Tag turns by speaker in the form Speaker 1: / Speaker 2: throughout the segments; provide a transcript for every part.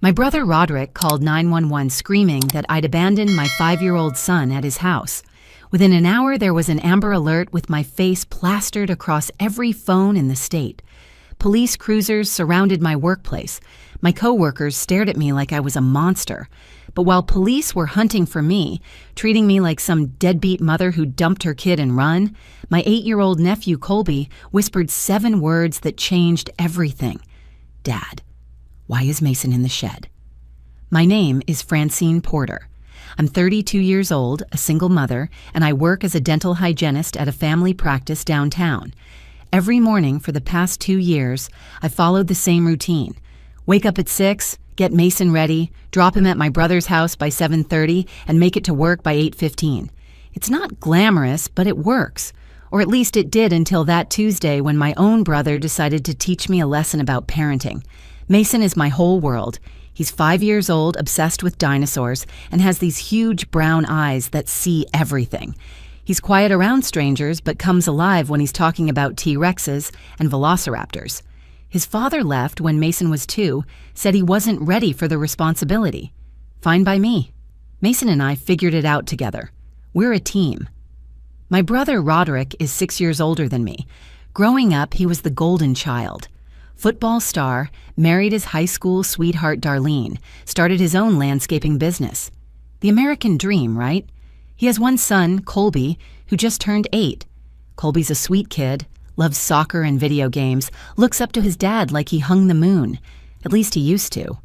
Speaker 1: My brother Roderick called 911 screaming that I'd abandoned my 5-year-old son at his house. Within an hour, there was an Amber Alert with my face plastered across every phone in the state. Police cruisers surrounded my workplace. My coworkers stared at me like I was a monster. But while police were hunting for me, treating me like some deadbeat mother who dumped her kid and run, my 8-year-old nephew Colby whispered 7 words that changed everything. Dad, why is Mason in the shed? My name is Francine Porter. I'm 32 years old, a single mother, and I work as a dental hygienist at a family practice downtown. Every morning for the past 2 years, I followed the same routine. Wake up at 6, get Mason ready, drop him at my brother's house by 7:30, and make it to work by 8:15. It's not glamorous, but it works. Or at least it did until that Tuesday when my own brother decided to teach me a lesson about parenting. Mason is my whole world. He's 5 years old, obsessed with dinosaurs, and has these huge brown eyes that see everything. He's quiet around strangers, but comes alive when he's talking about T-Rexes and velociraptors. His father left when Mason was 2, said he wasn't ready for the responsibility. Fine by me. Mason and I figured it out together. We're a team. My brother Roderick is 6 years older than me. Growing up, he was the golden child. Football star, married his high school sweetheart Darlene, started his own landscaping business. The American dream, right? He has one son, Colby, who just turned 8. Colby's a sweet kid, loves soccer and video games, looks up to his dad like he hung the moon. At least he used to.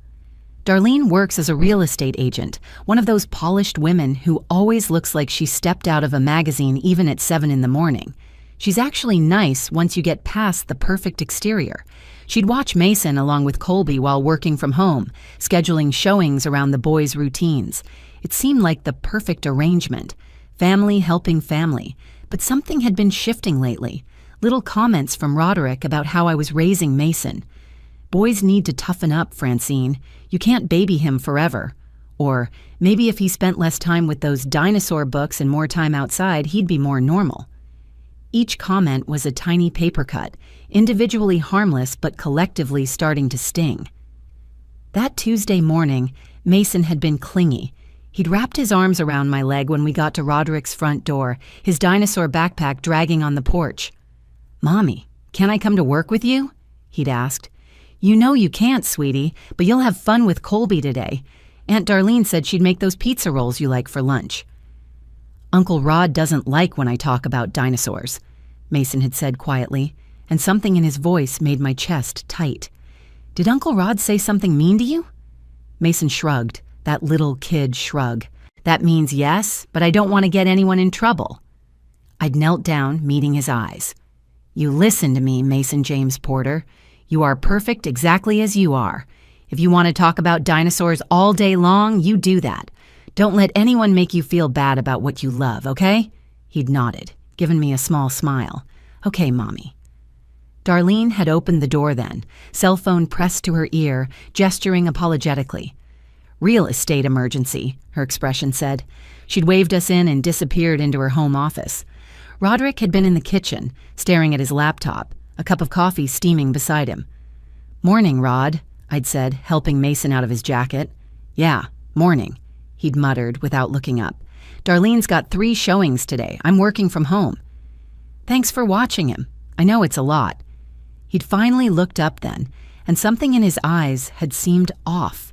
Speaker 1: Darlene works as a real estate agent, one of those polished women who always looks like she stepped out of a magazine even at 7 in the morning. She's actually nice once you get past the perfect exterior. She'd watch Mason along with Colby while working from home, scheduling showings around the boys' routines. It seemed like the perfect arrangement. Family helping family. But something had been shifting lately. Little comments from Roderick about how I was raising Mason. Boys need to toughen up, Francine. You can't baby him forever. Or maybe if he spent less time with those dinosaur books and more time outside, he'd be more normal. Each comment was a tiny paper cut, individually harmless but collectively starting to sting. That Tuesday morning, Mason had been clingy. He'd wrapped his arms around my leg when we got to Roderick's front door, his dinosaur backpack dragging on the porch. "Mommy, can I come to work with you?" he'd asked. "You know you can't, sweetie, but you'll have fun with Colby today. Aunt Darlene said she'd make those pizza rolls you like for lunch." "Uncle Rod doesn't like when I talk about dinosaurs," Mason had said quietly, and something in his voice made my chest tight. "Did Uncle Rod say something mean to you?" Mason shrugged, that little kid shrug. "That means yes, but I don't want to get anyone in trouble." I'd knelt down, meeting his eyes. "You listen to me, Mason James Porter. You are perfect exactly as you are. If you want to talk about dinosaurs all day long, you do that. Don't let anyone make you feel bad about what you love, okay?" He'd nodded, given me a small smile. "Okay, Mommy." Darlene had opened the door then, cell phone pressed to her ear, gesturing apologetically. "Real estate emergency," her expression said. She'd waved us in and disappeared into her home office. Roderick had been in the kitchen, staring at his laptop, a cup of coffee steaming beside him. "Morning, Rod," I'd said, helping Mason out of his jacket. "Yeah, morning," he'd muttered without looking up. "Darlene's got 3 showings today. I'm working from home." "Thanks for watching him. I know it's a lot." He'd finally looked up then, and something in his eyes had seemed off.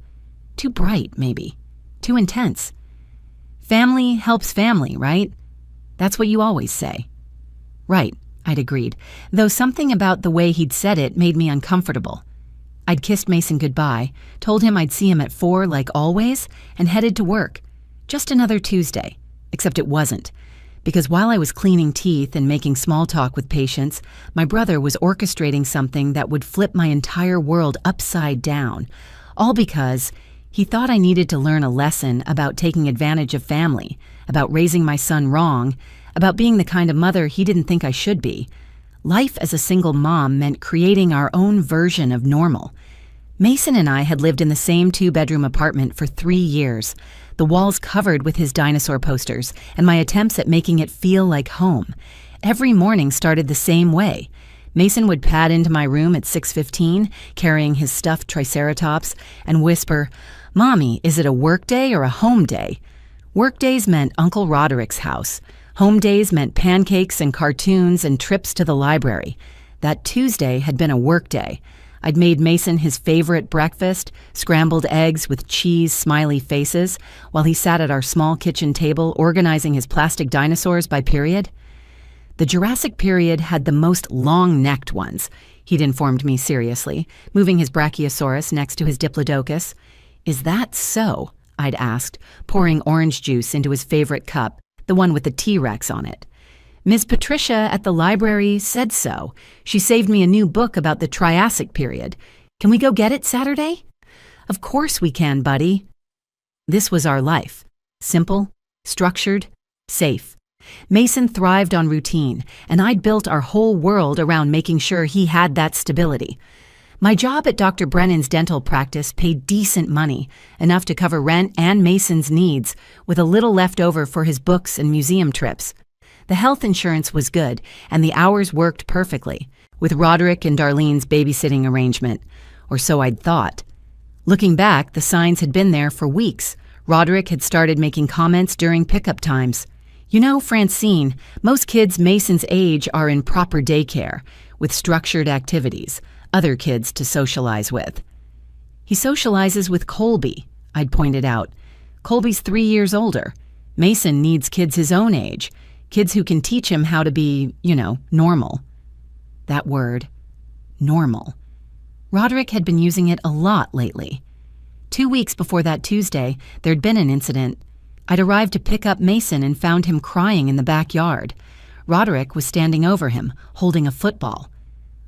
Speaker 1: Too bright, maybe. Too intense. "Family helps family, right? That's what you always say." "Right," I'd agreed, though something about the way he'd said it made me uncomfortable. I'd kissed Mason goodbye, told him I'd see him at 4 like always, and headed to work. Just another Tuesday. Except it wasn't. Because while I was cleaning teeth and making small talk with patients, my brother was orchestrating something that would flip my entire world upside down. All because he thought I needed to learn a lesson about taking advantage of family, about raising my son wrong, about being the kind of mother he didn't think I should be. Life as a single mom meant creating our own version of normal. Mason and I had lived in the same 2-bedroom apartment for 3 years, the walls covered with his dinosaur posters and my attempts at making it feel like home. Every morning started the same way. Mason would pad into my room at 6:15, carrying his stuffed triceratops, and whisper, "Mommy, is it a work day or a home day?" Work days meant Uncle Roderick's house. Home days meant pancakes and cartoons and trips to the library. That Tuesday had been a work day. I'd made Mason his favorite breakfast, scrambled eggs with cheese smiley faces, while he sat at our small kitchen table organizing his plastic dinosaurs by period. The Jurassic period had the most long-necked ones, he'd informed me seriously, moving his Brachiosaurus next to his Diplodocus. "Is that so?" I'd asked, pouring orange juice into his favorite cup, the one with the T-Rex on it. "Miss Patricia at the library said so. She saved me a new book about the Triassic period. Can we go get it Saturday?" "Of course we can, buddy." This was our life. Simple, structured, safe. Mason thrived on routine, and I'd built our whole world around making sure he had that stability. My job at Dr. Brennan's dental practice paid decent money, enough to cover rent and Mason's needs, with a little left over for his books and museum trips. The health insurance was good, and the hours worked perfectly, with Roderick and Darlene's babysitting arrangement, or so I'd thought. Looking back, the signs had been there for weeks. Roderick had started making comments during pickup times. "You know, Francine, most kids Mason's age are in proper daycare, with structured activities, other kids to socialize with." "He socializes with Colby," I'd pointed out. "Colby's 3 years older. Mason needs kids his own age, kids who can teach him how to be, normal." That word, normal. Roderick had been using it a lot lately. 2 weeks before that Tuesday, there'd been an incident. I'd arrived to pick up Mason and found him crying in the backyard. Roderick was standing over him, holding a football.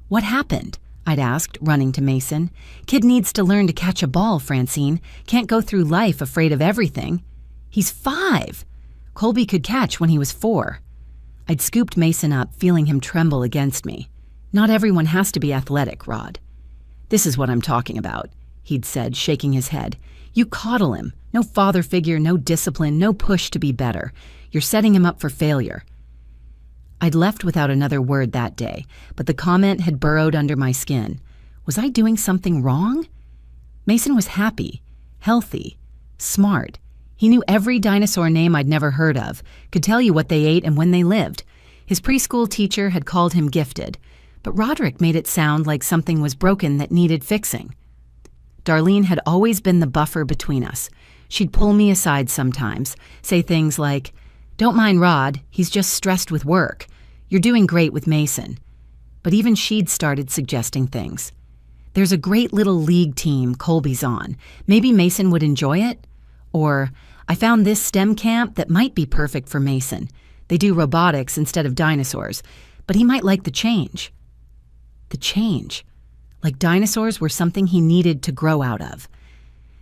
Speaker 1: "What happened?" I'd asked, running to Mason. "Kid needs to learn to catch a ball, Francine. Can't go through life afraid of everything." "He's 5. Colby could catch when he was 4. I'd scooped Mason up, feeling him tremble against me. "Not everyone has to be athletic, Rod." "This is what I'm talking about," he'd said, shaking his head. "You coddle him. No father figure, no discipline, no push to be better. You're setting him up for failure." I'd left without another word that day, but the comment had burrowed under my skin. Was I doing something wrong? Mason was happy, healthy, smart. He knew every dinosaur name I'd never heard of, could tell you what they ate and when they lived. His preschool teacher had called him gifted, but Roderick made it sound like something was broken that needed fixing. Darlene had always been the buffer between us. She'd pull me aside sometimes, say things like, "Don't mind Rod, he's just stressed with work. You're doing great with Mason." But even she'd started suggesting things. "There's a great little league team Colby's on. Maybe Mason would enjoy it?" Or, "I found this STEM camp that might be perfect for Mason. They do robotics instead of dinosaurs, but he might like the change." The change. Like dinosaurs were something he needed to grow out of.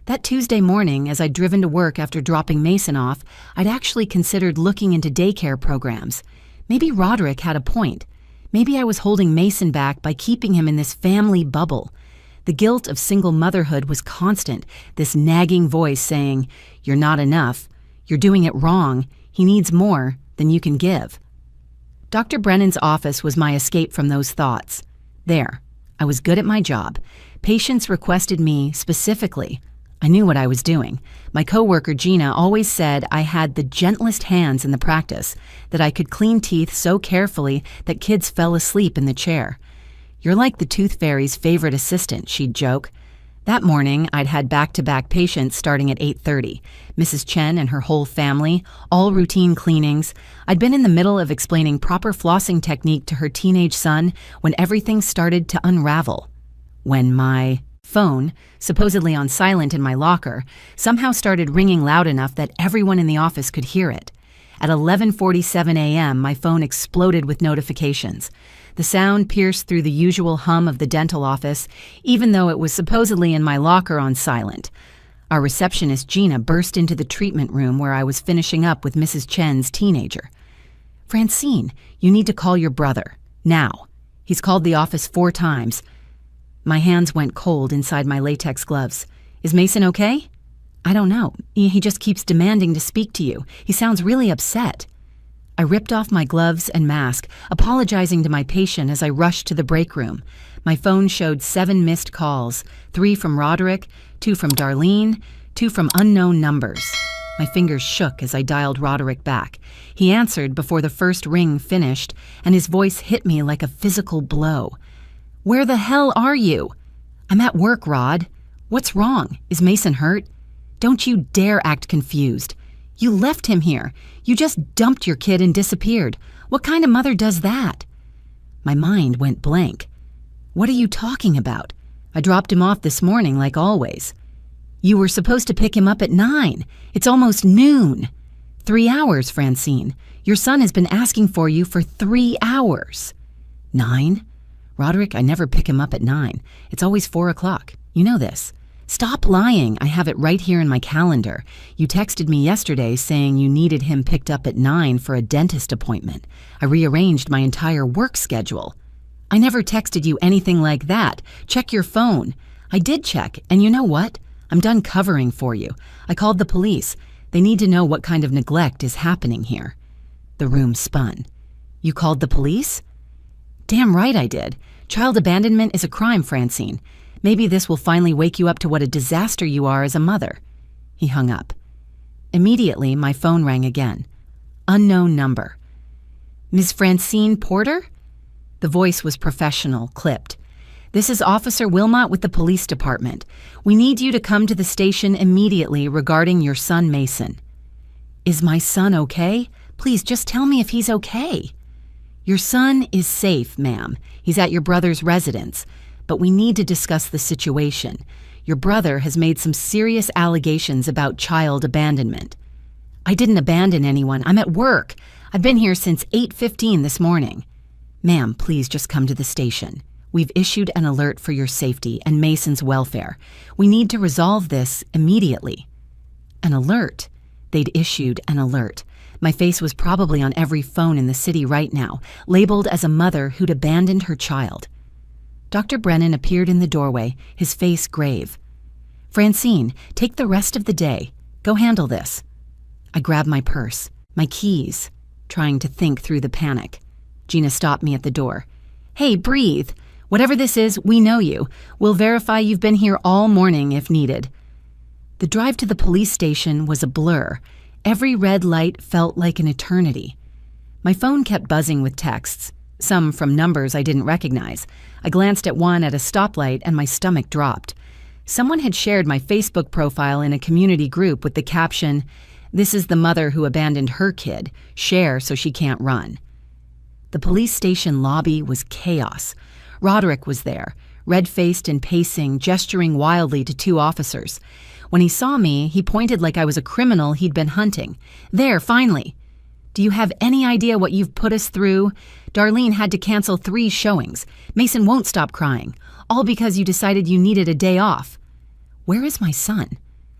Speaker 1: That Tuesday morning, as I'd driven to work after dropping Mason off, I'd actually considered looking into daycare programs. Maybe Roderick had a point. Maybe I was holding Mason back by keeping him in this family bubble. The guilt of single motherhood was constant, this nagging voice saying, "You're not enough. You're doing it wrong. He needs more than you can give." Dr. Brennan's office was my escape from those thoughts. There, I was good at my job. Patients requested me specifically. I knew what I was doing. My coworker Gina always said I had the gentlest hands in the practice, that I could clean teeth so carefully that kids fell asleep in the chair. "You're like the tooth fairy's favorite assistant," she'd joke. That morning, I'd had back-to-back patients starting at 8:30. Mrs. Chen and her whole family, all routine cleanings. I'd been in the middle of explaining proper flossing technique to her teenage son when everything started to unravel. When my phone, supposedly on silent in my locker, somehow started ringing loud enough that everyone in the office could hear it. At 11:47 a.m., my phone exploded with notifications. The sound pierced through the usual hum of the dental office, even though it was supposedly in my locker on silent. Our receptionist, Gina, burst into the treatment room where I was finishing up with Mrs. Chen's teenager. "Francine, you need to call your brother. Now. He's called the office 4 times. My hands went cold inside my latex gloves. "Is Mason okay?" "I don't know. He just keeps demanding to speak to you. He sounds really upset." I ripped off my gloves and mask, apologizing to my patient as I rushed to the break room. My phone showed 7 missed calls, 3 from Roderick, 2 from Darlene, 2 from unknown numbers. My fingers shook as I dialed Roderick back. He answered before the first ring finished, and his voice hit me like a physical blow. "Where the hell are you?" "I'm at work, Rod." "What's wrong? Is Mason hurt?" "Don't you dare act confused. You left him here. You just dumped your kid and disappeared. What kind of mother does that?" My mind went blank. "What are you talking about? I dropped him off this morning like always." "You were supposed to pick him up at 9. It's almost noon." 3 hours, Francine. Your son has been asking for you for 3 hours. 9? Roderick, I never pick him up at 9. It's always 4 o'clock. You know this. Stop lying. I have it right here in my calendar. You texted me yesterday saying you needed him picked up at 9 for a dentist appointment. I rearranged my entire work schedule. I never texted you anything like that. Check your phone. I did check, and you know what? I'm done covering for you. I called the police. They need to know what kind of neglect is happening here. The room spun. You called the police? Damn right I did. Child abandonment is a crime, Francine. Maybe this will finally wake you up to what a disaster you are as a mother. He hung up. Immediately, my phone rang again. Unknown number. Ms. Francine Porter? The voice was professional, clipped. This is Officer Wilmot with the police department. We need you to come to the station immediately regarding your son Mason. Is my son okay? Please just tell me if he's okay. Your son is safe, ma'am. He's at your brother's residence. But we need to discuss the situation. Your brother has made some serious allegations about child abandonment. I didn't abandon anyone. I'm at work. I've been here since 8:15 this morning. Ma'am, please just come to the station. We've issued an alert for your safety and Mason's welfare. We need to resolve this immediately. An alert? They'd issued an alert. My face was probably on every phone in the city right now, labeled as a mother who'd abandoned her child. Dr. Brennan appeared in the doorway, his face grave. Francine, take the rest of the day. Go handle this. I grabbed my purse, my keys, trying to think through the panic. Gina stopped me at the door. Hey, breathe. Whatever this is, we know you. We'll verify you've been here all morning if needed. The drive to the police station was a blur. Every red light felt like an eternity. My phone kept buzzing with texts, some from numbers I didn't recognize. I glanced at one at a stoplight and my stomach dropped. Someone had shared my Facebook profile in a community group with the caption, "This is the mother who abandoned her kid. Share so she can't run." The police station lobby was chaos. Roderick was there, red-faced and pacing, gesturing wildly to 2 officers. When he saw me, he pointed like I was a criminal he'd been hunting. There, finally. Do you have any idea what you've put us through? Darlene had to cancel 3 showings. Mason won't stop crying, all because you decided you needed a day off. Where is my son?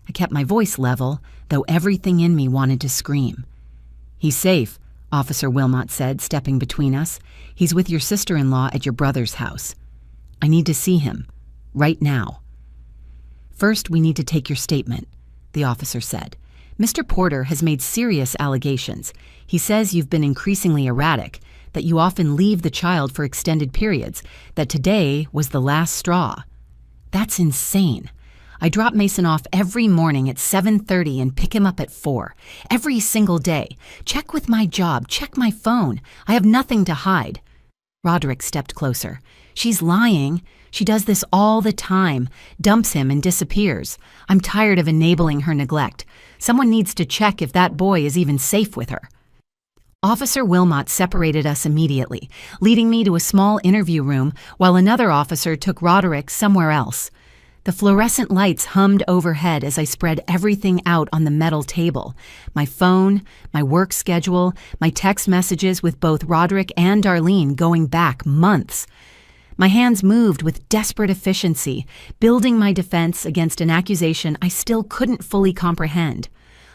Speaker 1: I kept my voice level, though everything in me wanted to scream. He's safe, Officer Wilmot said, stepping between us. He's with your sister-in-law at your brother's house. I need to see him. Right now. First, we need to take your statement, the officer said. Mr. Porter has made serious allegations. He says you've been increasingly erratic, that you often leave the child for extended periods, that today was the last straw. That's insane. I drop Mason off every morning at 7:30 and pick him up at 4. Every single day. Check with my job. Check my phone. I have nothing to hide. Roderick stepped closer. She's lying. She does this all the time. Dumps him and disappears. I'm tired of enabling her neglect. Someone needs to check if that boy is even safe with her. Officer Wilmot separated us immediately, leading me to a small interview room while another officer took Roderick somewhere else. The fluorescent lights hummed overhead as I spread everything out on the metal table. My phone, my work schedule, my text messages with both Roderick and Darlene going back months. My hands moved with desperate efficiency, building my defense against an accusation I still couldn't fully comprehend.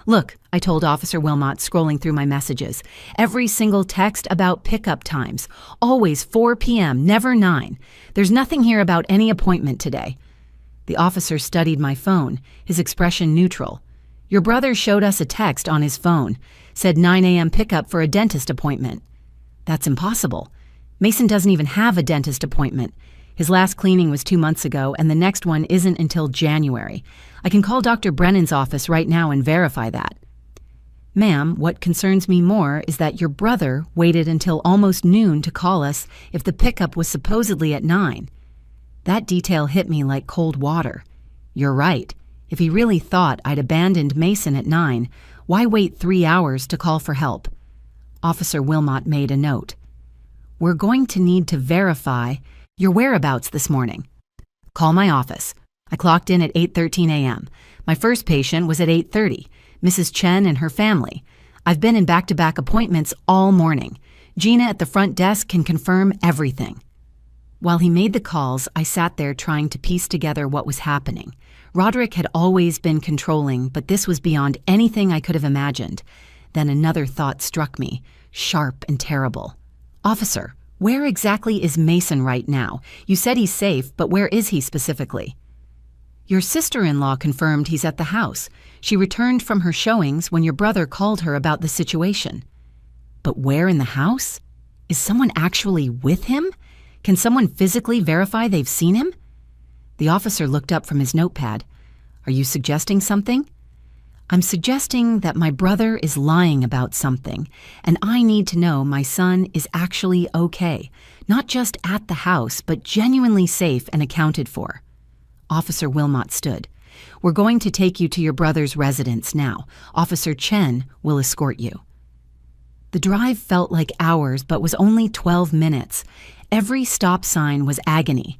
Speaker 1: Look, I told Officer Wilmot, scrolling through my messages. Every single text about pickup times. Always 4 p.m., never 9. There's nothing here about any appointment today. The officer studied my phone, his expression neutral. Your brother showed us a text on his phone, said 9 a.m. pickup for a dentist appointment. That's impossible. Mason doesn't even have a dentist appointment. His last cleaning was 2 months ago, and the next one isn't until January. I can call Dr. Brennan's office right now and verify that. Ma'am, what concerns me more is that your brother waited until almost noon to call us if the pickup was supposedly at 9. That detail hit me like cold water. You're right. If he really thought I'd abandoned Mason at 9, why wait 3 hours to call for help? Officer Wilmot made a note. We're going to need to verify your whereabouts this morning. Call my office. I clocked in at 8:13 a.m. My first patient was at 8:30, Mrs. Chen and her family. I've been in back-to-back appointments all morning. Gina at the front desk can confirm everything. While he made the calls, I sat there trying to piece together what was happening. Roderick had always been controlling, but this was beyond anything I could have imagined. Then another thought struck me, sharp and terrible. Officer, where exactly is Mason right now? You said he's safe, but where is he specifically? Your sister-in-law confirmed he's at the house. She returned from her showings when your brother called her about the situation. But where in the house? Is someone actually with him? Can someone physically verify they've seen him? The officer looked up from his notepad. Are you suggesting something? I'm suggesting that my brother is lying about something, and I need to know my son is actually okay, not just at the house, but genuinely safe and accounted for. Officer Wilmot stood. We're going to take you to your brother's residence now. Officer Chen will escort you. The drive felt like hours, but was only 12 minutes. Every stop sign was agony.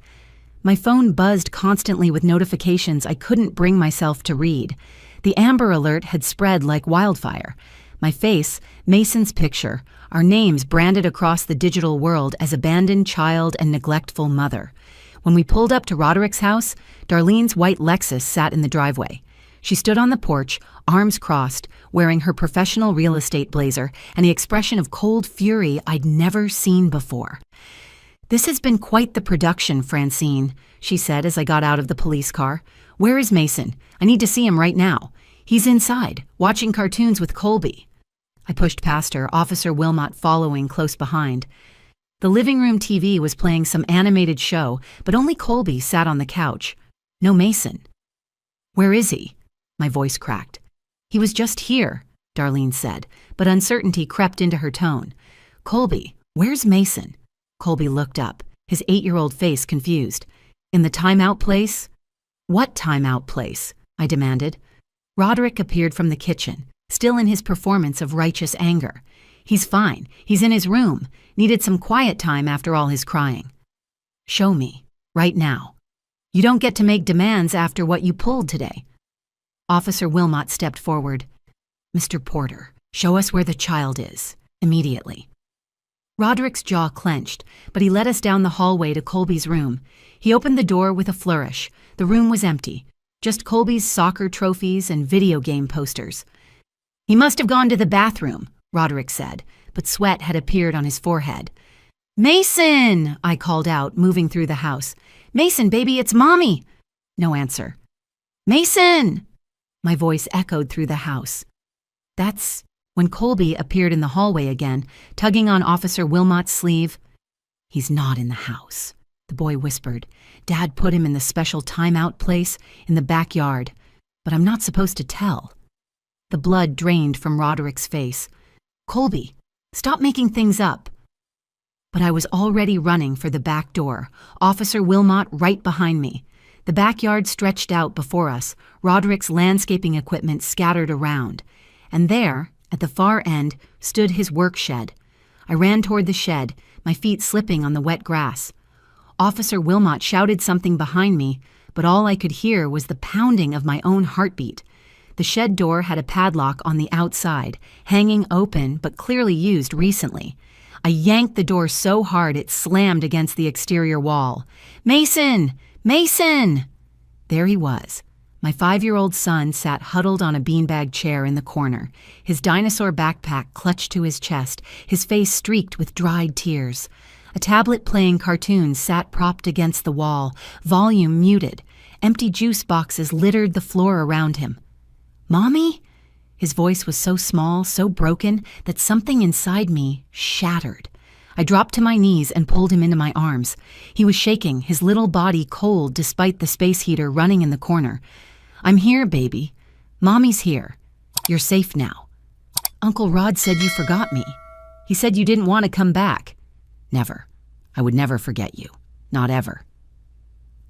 Speaker 1: My phone buzzed constantly with notifications I couldn't bring myself to read. The Amber Alert had spread like wildfire. My face, Mason's picture, our names branded across the digital world as abandoned child and neglectful mother. When we pulled up to Roderick's house, Darlene's white Lexus sat in the driveway. She stood on the porch, arms crossed, wearing her professional real estate blazer and the expression of cold fury I'd never seen before. This has been quite the production, Francine, she said as I got out of the police car. Where is Mason? I need to see him right now. He's inside, watching cartoons with Colby. I pushed past her, Officer Wilmot following close behind. The living room TV was playing some animated show, but only Colby sat on the couch. No Mason. Where is he? My voice cracked. He was just here, Darlene said, but uncertainty crept into her tone. Colby, where's Mason? Colby looked up, his 8-year-old face confused. In the timeout place? What timeout place? I demanded. Roderick appeared from the kitchen, still in his performance of righteous anger. He's fine. He's in his room. Needed some quiet time after all his crying. Show me, right now. You don't get to make demands after what you pulled today. Officer Wilmot stepped forward. Mr. Porter, show us where the child is, immediately. Roderick's jaw clenched, but he led us down the hallway to Colby's room. He opened the door with a flourish. The room was empty, just Colby's soccer trophies and video game posters. He must have gone to the bathroom, Roderick said, but sweat had appeared on his forehead. Mason, I called out, moving through the house. Mason, baby, it's Mommy. No answer. Mason! My voice echoed through the house. That's when Colby appeared in the hallway again, tugging on Officer Wilmot's sleeve. He's not in the house, the boy whispered. Dad put him in the special timeout place in the backyard, but I'm not supposed to tell. The blood drained from Roderick's face. Colby, stop making things up. But I was already running for the back door, Officer Wilmot right behind me. The backyard stretched out before us, Roderick's landscaping equipment scattered around. And there, at the far end, stood his work shed. I ran toward the shed, my feet slipping on the wet grass. Officer Wilmot shouted something behind me, but all I could hear was the pounding of my own heartbeat. The shed door had a padlock on the outside, hanging open but clearly used recently. I yanked the door so hard it slammed against the exterior wall. Mason! Mason! There he was. My 5-year-old son sat huddled on a beanbag chair in the corner, his dinosaur backpack clutched to his chest, his face streaked with dried tears. A tablet playing cartoons sat propped against the wall, volume muted. Empty juice boxes littered the floor around him. Mommy? His voice was so small, so broken, that something inside me shattered. I dropped to my knees and pulled him into my arms. He was shaking, his little body cold despite the space heater running in the corner. I'm here, baby. Mommy's here. You're safe now. Uncle Rod said you forgot me. He said you didn't want to come back. Never. I would never forget you. Not ever.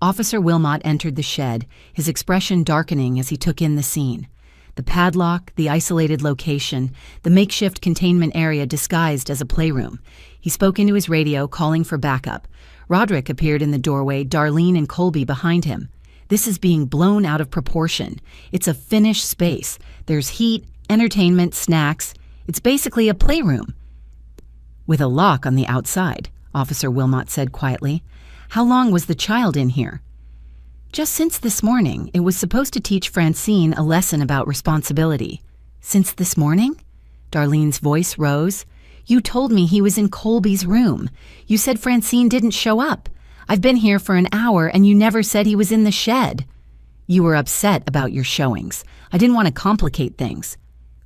Speaker 1: Officer Wilmot entered the shed, his expression darkening as he took in the scene. The padlock, the isolated location, the makeshift containment area disguised as a playroom. He spoke into his radio, calling for backup. Roderick appeared in the doorway, Darlene and Colby behind him. This is being blown out of proportion. It's a finished space. There's heat, entertainment, snacks. It's basically a playroom. With a lock on the outside, Officer Wilmot said quietly. How long was the child in here? Just since this morning. It was supposed to teach Francine a lesson about responsibility. Since this morning? Darlene's voice rose. You told me he was in Colby's room. You said Francine didn't show up. I've been here for an hour and you never said he was in the shed. You were upset about your showings. I didn't want to complicate things.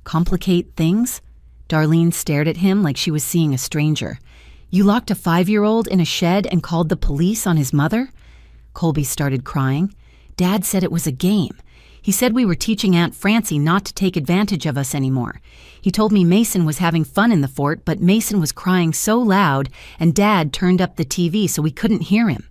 Speaker 1: Complicate things? Darlene stared at him like she was seeing a stranger. You locked a 5-year-old in a shed and called the police on his mother? Colby started crying. Dad said it was a game. He said we were teaching Aunt Francie not to take advantage of us anymore. He told me Mason was having fun in the fort, but Mason was crying so loud and Dad turned up the TV so we couldn't hear him.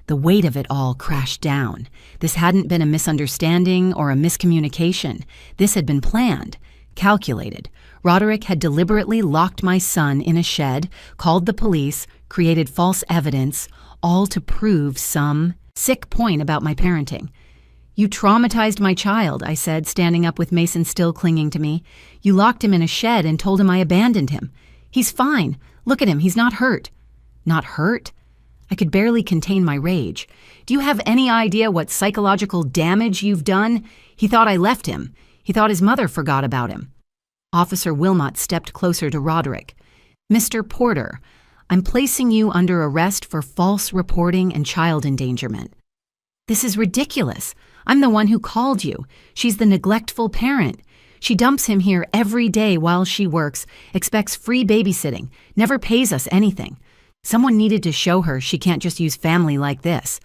Speaker 1: The weight of it all crashed down. This hadn't been a misunderstanding or a miscommunication. This had been planned, calculated. Roderick had deliberately locked my son in a shed, called the police, created false evidence, all to prove some sick point about my parenting. You traumatized my child, I said, standing up with Mason still clinging to me. You locked him in a shed and told him I abandoned him. He's fine. Look at him. He's not hurt. Not hurt? I could barely contain my rage. Do you have any idea what psychological damage you've done? He thought I left him. He thought his mother forgot about him. Officer Wilmot stepped closer to Roderick. Mr. Porter, I'm placing you under arrest for false reporting and child endangerment. This is ridiculous. I'm the one who called you. She's the neglectful parent. She dumps him here every day while she works, expects free babysitting, never pays us anything. Someone needed to show her she can't just use family like this.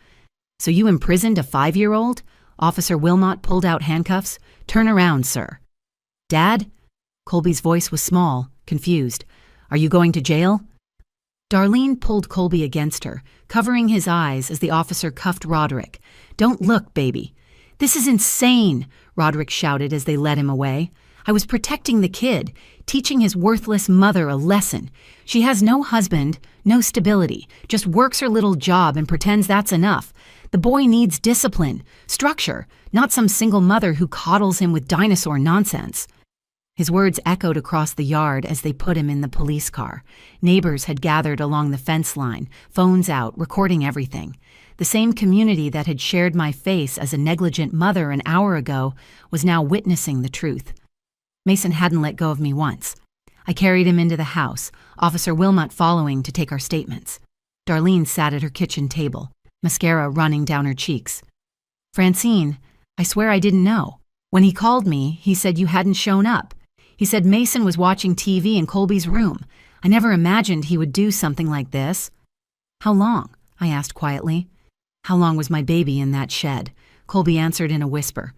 Speaker 1: So you imprisoned a 5-year-old? Officer Wilmot pulled out handcuffs. Turn around, sir. Dad? Colby's voice was small, confused. Are you going to jail? Darlene pulled Colby against her, covering his eyes as the officer cuffed Roderick. Don't look, baby. This is insane, Roderick shouted as they led him away. I was protecting the kid, teaching his worthless mother a lesson. She has no husband, no stability, just works her little job and pretends that's enough. The boy needs discipline, structure, not some single mother who coddles him with dinosaur nonsense. His words echoed across the yard as they put him in the police car. Neighbors had gathered along the fence line, phones out, recording everything. The same community that had shared my face as a negligent mother an hour ago was now witnessing the truth. Mason hadn't let go of me once. I carried him into the house, Officer Wilmot following to take our statements. Darlene sat at her kitchen table, mascara running down her cheeks. Francine, I swear I didn't know. When he called me, he said you hadn't shown up. He said Mason was watching TV in Colby's room. I never imagined he would do something like this. How long? I asked quietly. How long was my baby in that shed? Colby answered in a whisper.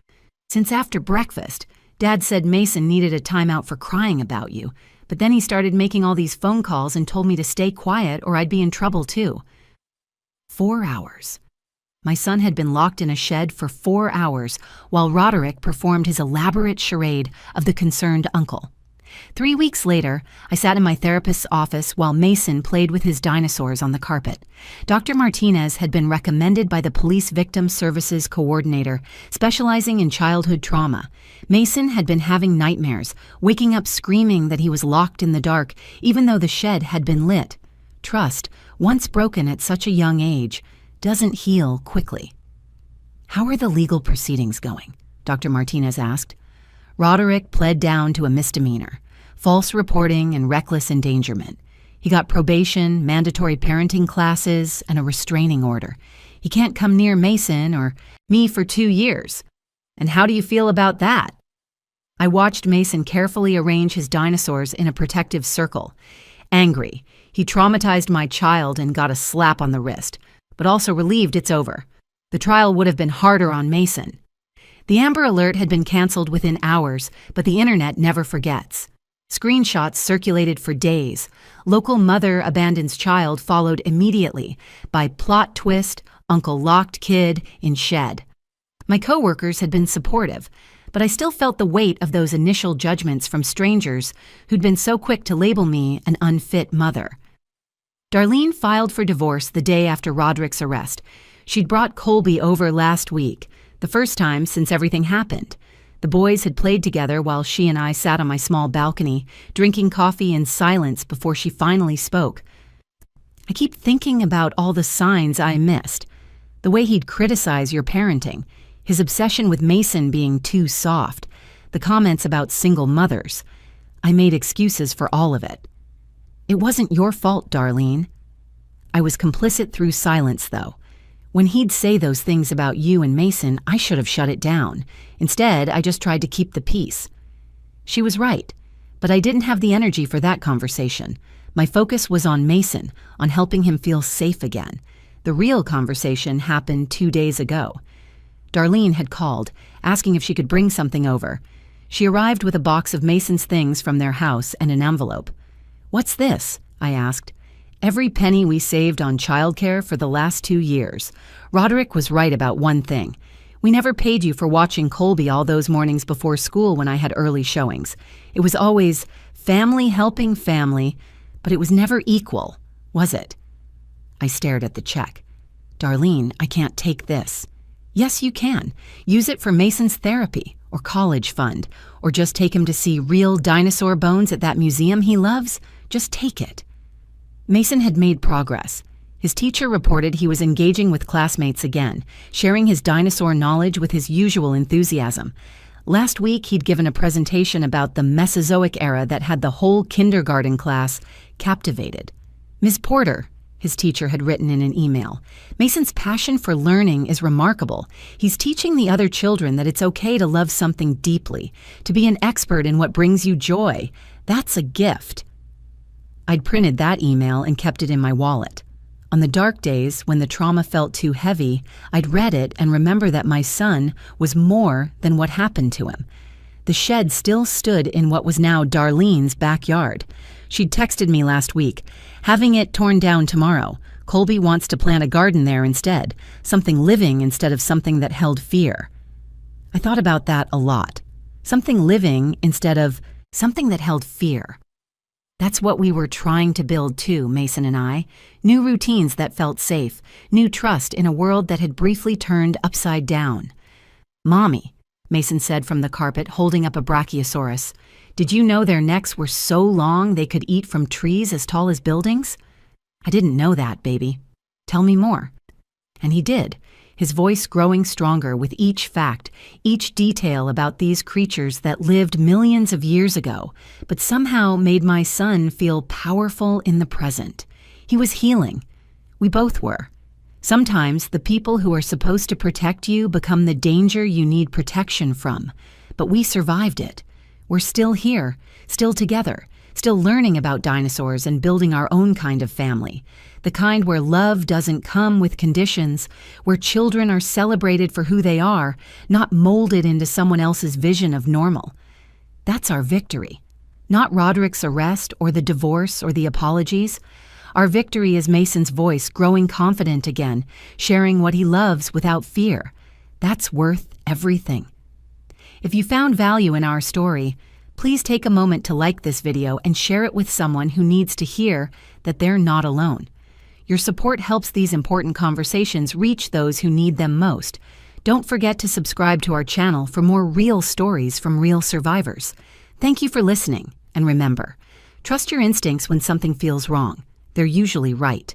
Speaker 1: Since after breakfast. Dad said Mason needed a timeout for crying about you, but then he started making all these phone calls and told me to stay quiet or I'd be in trouble too. 4 hours. My son had been locked in a shed for 4 hours while Roderick performed his elaborate charade of the concerned uncle. 3 weeks later, I sat in my therapist's office while Mason played with his dinosaurs on the carpet. Dr. Martinez had been recommended by the Police Victim Services Coordinator, specializing in childhood trauma. Mason had been having nightmares, waking up screaming that he was locked in the dark, even though the shed had been lit. Trust, once broken at such a young age, doesn't heal quickly. How are the legal proceedings going? Dr. Martinez asked. Roderick pled down to a misdemeanor, false reporting and reckless endangerment. He got probation, mandatory parenting classes, and a restraining order. He can't come near Mason or me for 2 years. And how do you feel about that? I watched Mason carefully arrange his dinosaurs in a protective circle. Angry, he traumatized my child and got a slap on the wrist, but also relieved it's over. The trial would have been harder on Mason. The Amber Alert had been canceled within hours, but the internet never forgets. Screenshots circulated for days. Local mother abandons child followed immediately by plot twist, uncle locked kid in shed. My coworkers had been supportive, but I still felt the weight of those initial judgments from strangers who'd been so quick to label me an unfit mother. Darlene filed for divorce the day after Roderick's arrest. She'd brought Colby over last week, the first time since everything happened. The boys had played together while she and I sat on my small balcony, drinking coffee in silence before she finally spoke. I keep thinking about all the signs I missed. The way he'd criticize your parenting, his obsession with Mason being too soft, the comments about single mothers. I made excuses for all of it. It wasn't your fault, Darlene. I was complicit through silence, though. When he'd say those things about you and Mason, I should have shut it down. Instead, I just tried to keep the peace. She was right, but I didn't have the energy for that conversation. My focus was on Mason, on helping him feel safe again. The real conversation happened 2 days ago. Darlene had called, asking if she could bring something over. She arrived with a box of Mason's things from their house and an envelope. "What's this?" I asked. "Every penny we saved on childcare for the last 2 years. Roderick was right about one thing. We never paid you for watching Colby all those mornings before school when I had early showings. It was always family helping family, but it was never equal, was it?" I stared at the check. "Darlene, I can't take this." "Yes, you can. Use it for Mason's therapy or college fund, or just take him to see real dinosaur bones at that museum he loves. Just take it." Mason had made progress. His teacher reported he was engaging with classmates again, sharing his dinosaur knowledge with his usual enthusiasm. Last week, he'd given a presentation about the Mesozoic era that had the whole kindergarten class captivated. "Ms. Porter," his teacher had written in an email, "Mason's passion for learning is remarkable. He's teaching the other children that it's okay to love something deeply, to be an expert in what brings you joy. That's a gift." I'd printed that email and kept it in my wallet. On the dark days, when the trauma felt too heavy, I'd read it and remember that my son was more than what happened to him. The shed still stood in what was now Darlene's backyard. She'd texted me last week, "Having it torn down tomorrow. Colby wants to plant a garden there instead, something living instead of something that held fear." I thought about that a lot. Something living instead of something that held fear. That's what we were trying to build too, Mason and I. New routines that felt safe, new trust in a world that had briefly turned upside down. "Mommy," Mason said from the carpet, holding up a brachiosaurus, "did you know their necks were so long they could eat from trees as tall as buildings?" "I didn't know that, baby." "Tell me more." And he did, his voice growing stronger with each fact, each detail about these creatures that lived millions of years ago, but somehow made my son feel powerful in the present. He was healing. We both were. Sometimes the people who are supposed to protect you become the danger you need protection from, but we survived it. We're still here, still together, still learning about dinosaurs and building our own kind of family. The kind where love doesn't come with conditions, where children are celebrated for who they are, not molded into someone else's vision of normal. That's our victory. Not Roderick's arrest or the divorce or the apologies. Our victory is Mason's voice growing confident again, sharing what he loves without fear. That's worth everything. If you found value in our story, please take a moment to like this video and share it with someone who needs to hear that they're not alone. Your support helps these important conversations reach those who need them most. Don't forget to subscribe to our channel for more real stories from real survivors. Thank you for listening, and remember, trust your instincts when something feels wrong. They're usually right.